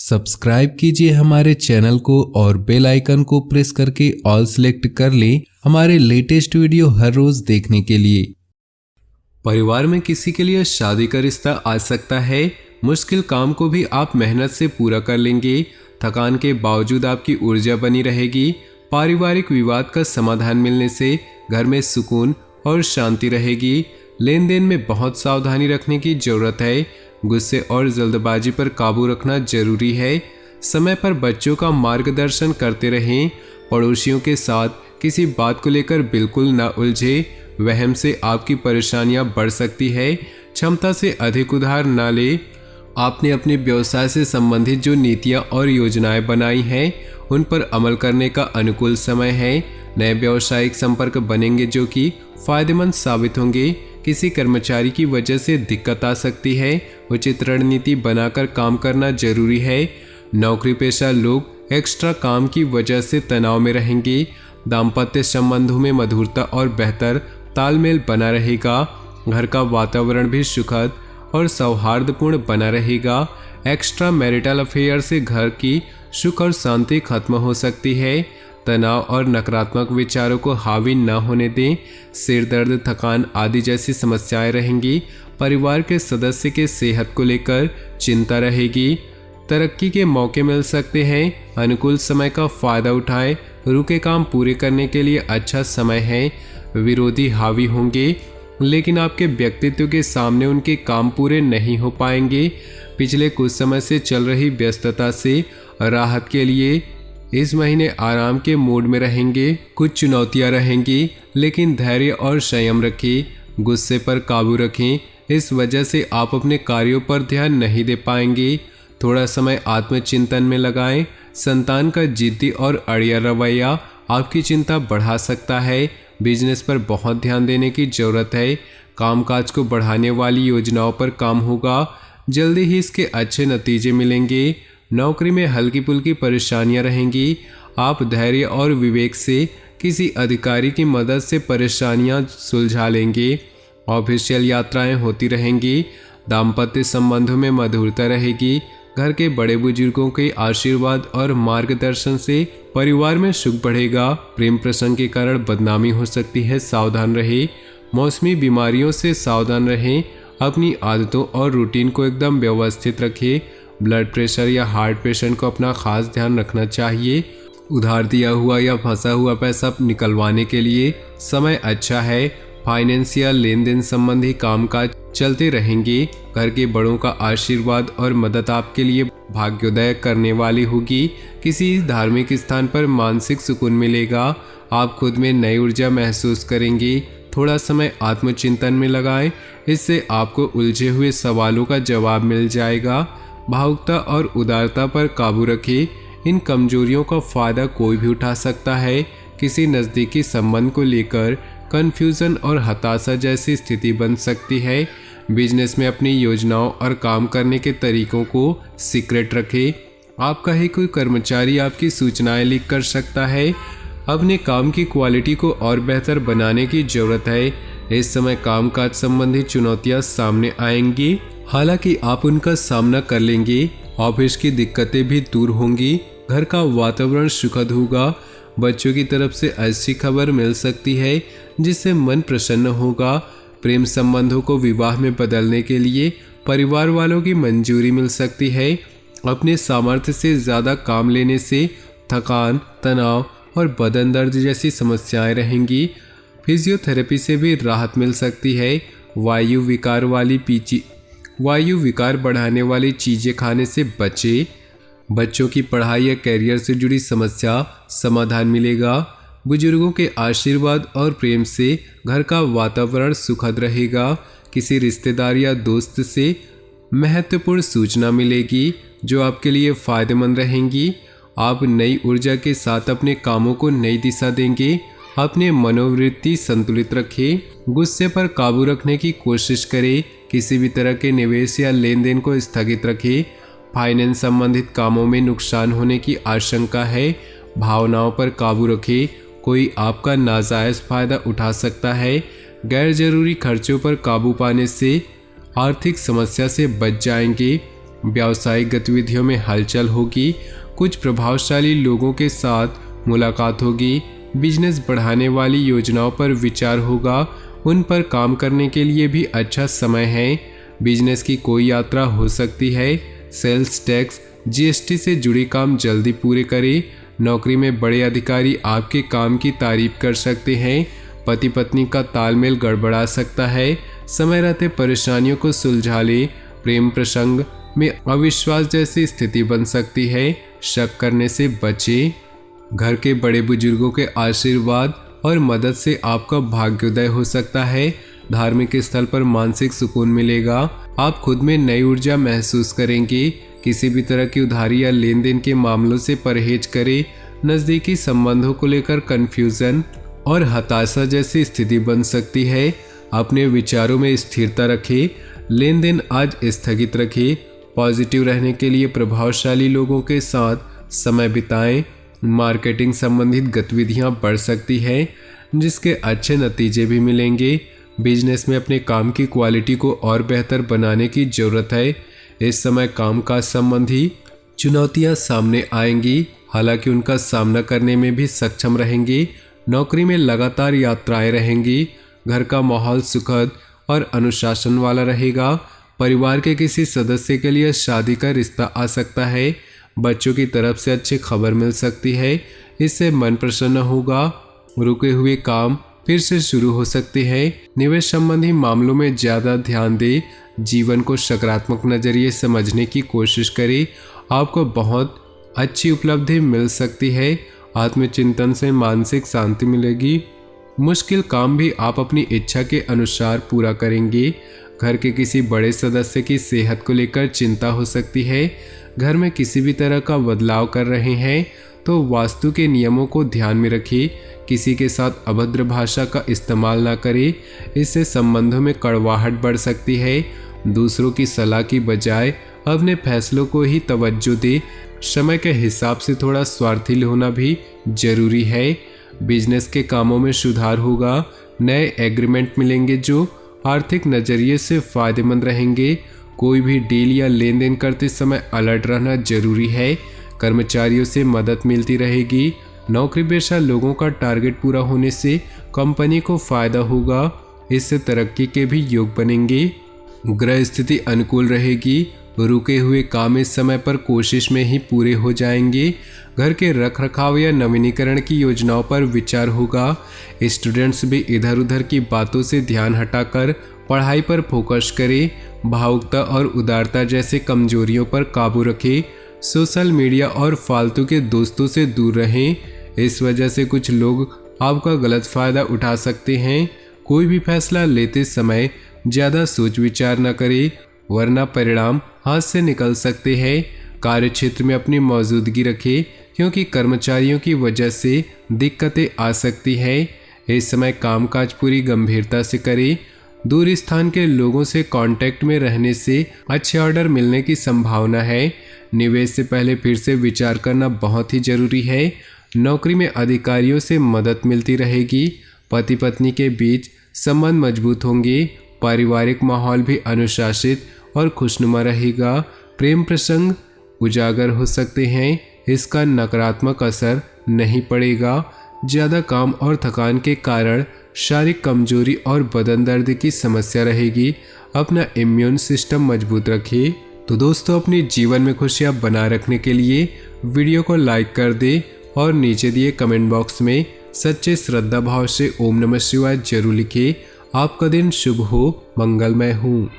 Subscribe कीजिए हमारे channel को और बेल आइकन को प्रेस करके ऑल सेलेक्ट कर लें हमारे लेटेस्ट वीडियो हर रोज देखने के लिए। परिवार में किसी के लिए शादी का रिश्ता आ सकता है। मुश्किल काम को भी आप मेहनत से पूरा कर लेंगे। थकान के बावजूद आपकी ऊर्जा बनी रहेगी। पारिवारिक विवाद का समाधान मिलने से घर में सुकून और शांति रहेगी। लेन देन में बहुत सावधानी रखने की जरूरत है। गुस्से और जल्दबाजी पर काबू रखना जरूरी है। समय पर बच्चों का मार्गदर्शन करते रहें। पड़ोसियों के साथ किसी बात को लेकर बिल्कुल न उलझे। वहम से आपकी परेशानियां बढ़ सकती है। क्षमता से अधिक उधार न ले। आपने अपने व्यवसाय से संबंधित जो नीतियां और योजनाएं बनाई हैं उन पर अमल करने का अनुकूल समय है। नए व्यावसायिक संपर्क बनेंगे जो कि फायदेमंद साबित होंगे। किसी कर्मचारी की वजह से दिक्कत आ सकती है। उचित रणनीति बनाकर काम करना जरूरी है। नौकरी पेशा लोग एक्स्ट्रा काम की वजह से तनाव में रहेंगे। दाम्पत्य संबंधों में मधुरता और बेहतर तालमेल बना रहेगा। घर का वातावरण भी सुखद और सौहार्दपूर्ण बना रहेगा। एक्स्ट्रा मैरिटल अफेयर से घर की सुख और शांति खत्म हो सकती है। तनाव और नकारात्मक विचारों को हावी न होने दें। सिर दर्द, थकान आदि जैसी समस्याएं रहेंगी। परिवार के सदस्य के सेहत को लेकर चिंता रहेगी। तरक्की के मौके मिल सकते हैं। अनुकूल समय का फायदा उठाएं। रुके काम पूरे करने के लिए अच्छा समय है। विरोधी हावी होंगे लेकिन आपके व्यक्तित्व के सामने उनके काम पूरे नहीं हो पाएंगे। पिछले कुछ समय से चल रही व्यस्तता से राहत के लिए इस महीने आराम के मूड में रहेंगे। कुछ चुनौतियां रहेंगी लेकिन धैर्य और संयम रखें। गुस्से पर काबू रखें। इस वजह से आप अपने कार्यों पर ध्यान नहीं दे पाएंगे। थोड़ा समय आत्मचिंतन में लगाएं। संतान का जिद्दी और अड़िया रवैया आपकी चिंता बढ़ा सकता है। बिजनेस पर बहुत ध्यान देने की जरूरत है। कामकाज को बढ़ाने वाली योजनाओं पर काम होगा। जल्दी ही इसके अच्छे नतीजे मिलेंगे। नौकरी में हल्की फुल्की परेशानियां रहेंगी। आप धैर्य और विवेक से किसी अधिकारी की मदद से परेशानियां सुलझा लेंगे। ऑफिशियल यात्राएं होती रहेंगी। दाम्पत्य संबंधों में मधुरता रहेगी। घर के बड़े बुजुर्गों के आशीर्वाद और मार्गदर्शन से परिवार में सुख बढ़ेगा। प्रेम प्रसंग के कारण बदनामी हो सकती है, सावधान रहे। मौसमी बीमारियों से सावधान रहें। अपनी आदतों और रूटीन को एकदम व्यवस्थित रखें। ब्लड प्रेशर या हार्ट पेशेंट को अपना खास ध्यान रखना चाहिए। उधार दिया हुआ या फंसा हुआ पैसा निकलवाने के लिए समय अच्छा है। फाइनेंशियल लेन देन संबंधी कामकाज चलते रहेंगे। घर के बड़ों का आशीर्वाद और मदद आपके लिए भाग्योदय करने वाली होगी। किसी धार्मिक स्थान पर मानसिक सुकून मिलेगा। आप खुद में नई ऊर्जा महसूस करेंगे। थोड़ा समय आत्मचिंतन में लगाएं। इससे आपको उलझे हुए सवालों का जवाब मिल जाएगा। भावुकता और उदारता पर काबू रखें। इन कमजोरियों का फायदा कोई भी उठा सकता है। किसी नज़दीकी संबंध को लेकर कन्फ्यूजन और हताशा जैसी स्थिति बन सकती है। बिजनेस में अपनी योजनाओं और काम करने के तरीकों को सीक्रेट रखें। आपका ही कोई कर्मचारी आपकी सूचनाएं लीक कर सकता है। अपने काम की क्वालिटी को और बेहतर बनाने की जरूरत है। इस समय कामकाज संबंधी चुनौतियां सामने आएंगी, हालांकि आप उनका सामना कर लेंगे। ऑफिस की दिक्कतें भी दूर होंगी। घर का वातावरण सुखद होगा। बच्चों की तरफ से ऐसी खबर मिल सकती है जिससे मन प्रसन्न होगा। प्रेम संबंधों को विवाह में बदलने के लिए परिवार वालों की मंजूरी मिल सकती है। अपने सामर्थ्य से ज़्यादा काम लेने से थकान, तनाव और बदन दर्द जैसी समस्याएं रहेंगी। फिजियोथेरेपी से भी राहत मिल सकती है। वायु विकार बढ़ाने वाली चीज़ें खाने से बचें। बच्चों की पढ़ाई या कैरियर से जुड़ी समस्या समाधान मिलेगा। बुजुर्गों के आशीर्वाद और प्रेम से घर का वातावरण सुखद रहेगा। किसी रिश्तेदार या दोस्त से महत्वपूर्ण सूचना मिलेगी जो आपके लिए फायदेमंद रहेंगी। आप नई ऊर्जा के साथ अपने कामों को नई दिशा देंगे। अपने मनोवृत्ति संतुलित रखें। गुस्से पर काबू रखने की कोशिश करें। किसी भी तरह के निवेश या लेन देन को स्थगित रखें। फाइनेंस संबंधित कामों में नुकसान होने की आशंका है। भावनाओं पर काबू रखें। कोई आपका नाजायज फायदा उठा सकता है। गैर जरूरी खर्चों पर काबू पाने से आर्थिक समस्या से बच जाएंगे। व्यावसायिक गतिविधियों में हलचल होगी। कुछ प्रभावशाली लोगों के साथ मुलाकात होगी। बिजनेस बढ़ाने वाली योजनाओं पर विचार होगा, उन पर काम करने के लिए भी अच्छा समय है। बिजनेस की कोई यात्रा हो सकती है। सेल्स टैक्स जीएसटी से जुड़े काम जल्दी पूरे करें। नौकरी में बड़े अधिकारी आपके काम की तारीफ कर सकते हैं। पति पत्नी का तालमेल गड़बड़ा सकता है। समय रहते परेशानियों को सुलझा ले। प्रेम प्रसंग में अविश्वास जैसी स्थिति बन सकती है। शक करने से बचें। घर के बड़े बुजुर्गों के आशीर्वाद और मदद से आपका भाग्योदय हो सकता है। धार्मिक स्थल पर मानसिक सुकून मिलेगा। आप खुद में नई ऊर्जा महसूस करेंगे। किसी भी तरह की उधारी या लेन देन के मामलों से परहेज करें। नज़दीकी संबंधों को लेकर कन्फ्यूजन और हताशा जैसी स्थिति बन सकती है। अपने विचारों में स्थिरता रखें। लेन देन आज स्थगित रखें। पॉजिटिव रहने के लिए प्रभावशाली लोगों के साथ समय बिताएं। मार्केटिंग संबंधित गतिविधियां बढ़ सकती हैं, जिसके अच्छे नतीजे भी मिलेंगे। बिजनेस में अपने काम की क्वालिटी को और बेहतर बनाने की ज़रूरत है। इस समय कामकाज संबंधी चुनौतियां सामने आएंगी, हालांकि उनका सामना करने में भी सक्षम रहेंगे। नौकरी में लगातार यात्राएं रहेंगी। घर का माहौल सुखद और अनुशासन वाला रहेगा। परिवार के किसी सदस्य के लिए शादी का रिश्ता आ सकता है। बच्चों की तरफ से अच्छी खबर मिल सकती है, इससे मन प्रसन्न होगा। रुके हुए काम फिर से शुरू हो सकते हैं। निवेश संबंधी मामलों में ज़्यादा ध्यान दें। जीवन को सकारात्मक नज़रिए समझने की कोशिश करें। आपको बहुत अच्छी उपलब्धि मिल सकती है। आत्मचिंतन से मानसिक शांति मिलेगी। मुश्किल काम भी आप अपनी इच्छा के अनुसार पूरा करेंगे। घर के किसी बड़े सदस्य की सेहत को लेकर चिंता हो सकती है। घर में किसी भी तरह का बदलाव कर रहे हैं तो वास्तु के नियमों को ध्यान में रखिए। किसी के साथ अभद्र भाषा का इस्तेमाल ना करें, इससे संबंधों में कड़वाहट बढ़ सकती है। दूसरों की सलाह की बजाय अपने फैसलों को ही तवज्जो दे। समय के हिसाब से थोड़ा स्वार्थी होना भी जरूरी है। बिजनेस के कामों में सुधार होगा। नए एग्रीमेंट मिलेंगे जो आर्थिक नज़रिए से फायदेमंद रहेंगे। कोई भी डील या लेन देन करते समय अलर्ट रहना जरूरी है। कर्मचारियों से मदद मिलती रहेगी। नौकरी पेशा लोगों का टारगेट पूरा होने से कंपनी को फायदा होगा। इससे तरक्की के भी योग बनेंगे। ग्रह स्थिति अनुकूल रहेगी। रुके हुए काम इस समय पर कोशिश में ही पूरे हो जाएंगे। घर के रखरखाव या नवीनीकरण की योजनाओं पर विचार होगा। स्टूडेंट्स भी इधर उधर की बातों से ध्यान हटाकर पढ़ाई पर फोकस करें। भावुकता और उदारता जैसे कमजोरियों पर काबू रखें। सोशल मीडिया और फालतू के दोस्तों से दूर रहें। इस वजह से कुछ लोग आपका गलत फायदा उठा सकते हैं। कोई भी फैसला लेते समय ज़्यादा सोच विचार न करें, वरना परिणाम हाथ से निकल सकते हैं। कार्य क्षेत्र में अपनी मौजूदगी रखें, क्योंकि कर्मचारियों की वजह से दिक्कतें आ सकती हैं। इस समय कामकाज पूरी गंभीरता से करें। दूर स्थान के लोगों से कांटेक्ट में रहने से अच्छे ऑर्डर मिलने की संभावना है। निवेश से पहले फिर से विचार करना बहुत ही जरूरी है। नौकरी में अधिकारियों से मदद मिलती रहेगी। पति पत्नी के बीच संबंध मजबूत होंगे। पारिवारिक माहौल भी अनुशासित और खुशनुमा रहेगा। प्रेम प्रसंग उजागर हो सकते हैं, इसका नकारात्मक असर नहीं पड़ेगा। ज़्यादा काम और थकान के कारण शारीरिक कमजोरी और बदन दर्द की समस्या रहेगी। अपना इम्यून सिस्टम मजबूत रखिए। तो दोस्तों, अपने जीवन में खुशियाँ बनाए रखने के लिए वीडियो को लाइक कर दें और नीचे दिए कमेंट बॉक्स में सच्चे श्रद्धा भाव से ओम नमः शिवाय जरूर लिखें। आपका दिन शुभ हो, मंगलमय हो।